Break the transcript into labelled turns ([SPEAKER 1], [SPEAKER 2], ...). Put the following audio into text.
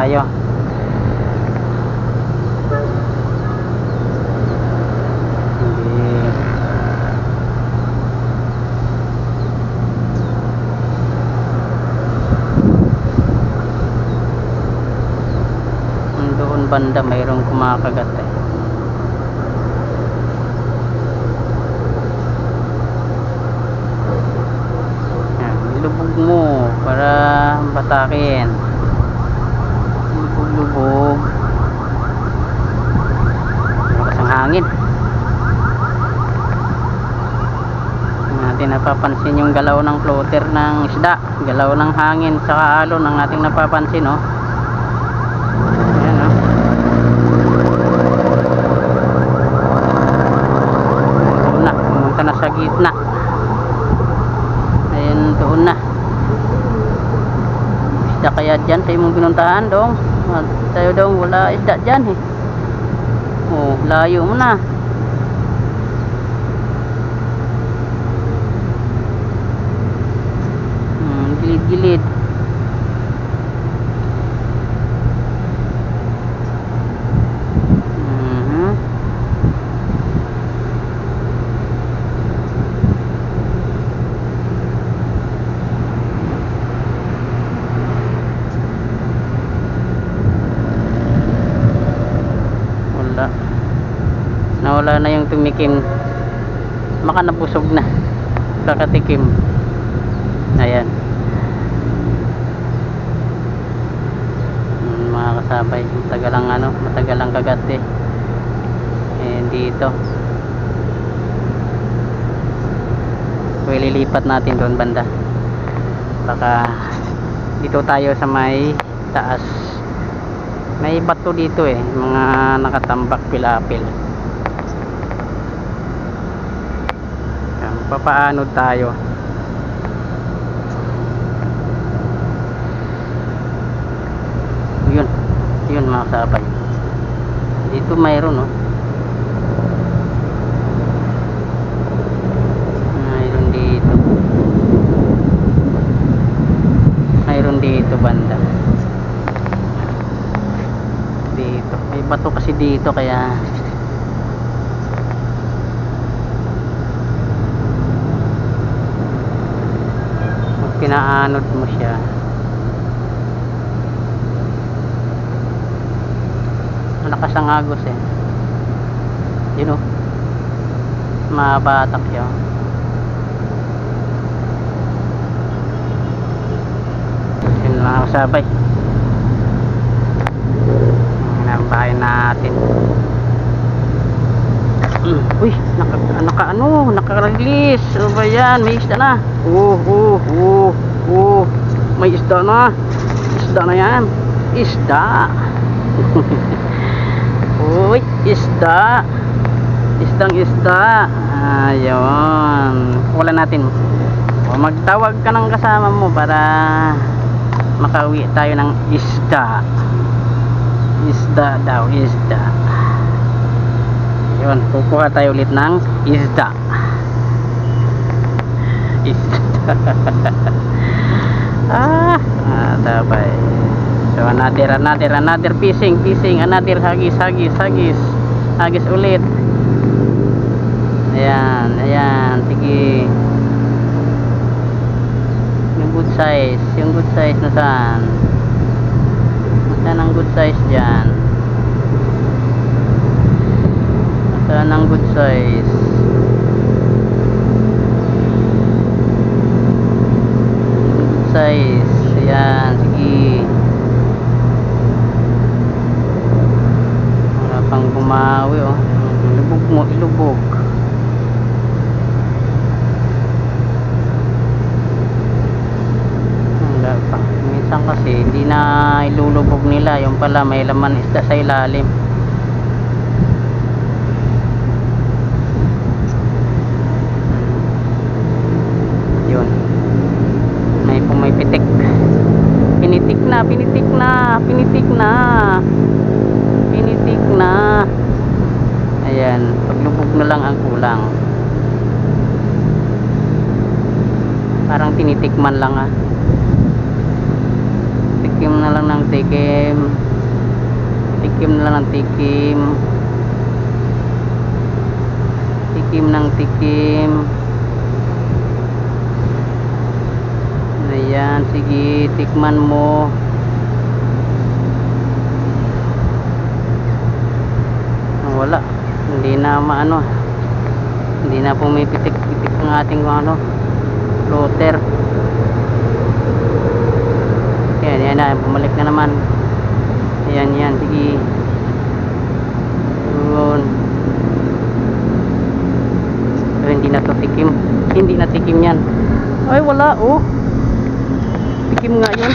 [SPEAKER 1] tayo. Doon banda mayroong kumakagat eh. Ilubog mo para batakin. Lubog-lubog. Malakas ang hangin. Natin napapansin yung galaw ng floater ng isda, galaw ng hangin sa alon ang ating napapansin, oh. Ayan, oh. Doon na, pumunta na sa gitna. Ayan, doon na. Isda kaya dyan sa imong pinuntahan dong? Tayo dong, wala isda dyan eh. Oh, layo mo na. Gilid-gilid. Wala. Nawala na yung tumikim. Maka nabusog na. Kakatikim. Ayan. Mga kasabay, matagal ang kagat eh. Dito lilipat natin doon banda, baka dito tayo sa may taas, may bato dito eh, mga nakatambak pilapil. Papaanod tayo. Yun mga kasabay, dito mayroon, oh. Mayroon dito banda, dito may bato kasi dito, kaya pag pinaanod mo siya, malakas ang agos eh. Yun, oh, mabatak siya. Yun mga kasabay, bahay natin. Uy, naka-release. Ano ba yan? May isda na. May isda na. Isda na yan. Isda. Uy, isda. Isdang-isda. Ayun. Wala natin. Magtawag ka ng kasama mo para makauwi tayo ng isda. Isda daw, isda. Ayun, kukuha tayo ulit ng isda. Isda. Dabay. So another fishing, another hagis ulit. Ayan, sige. Yung good size na saan? Saan ang good size dyan? Saan ang good size? Good size. Ayan, sige. Wala pang bumawi, oh. Ilubog mo, ilubog. Wala pa. Minsan kasi hindi na ilulubog nila, yung pala may laman isda sa ilalim. Yun, may pitik. Pinitik na. Ayan, paglubog na lang ang kulang. Parang tinitikman lang, ah. Tikim na lang ng tikim. Tikim na lang ng tikim. Tikim ng tikim. Ayan, sige, tikman mo. Wala, hindi na maano, hindi na pumipitik-pitik ang ating ano, floater. Yan na, bumalik na naman. Yan, sige. Yun. Pero hindi na to tikim. Hindi na tikim yan. Ay, wala, oh. Tikim nga yun.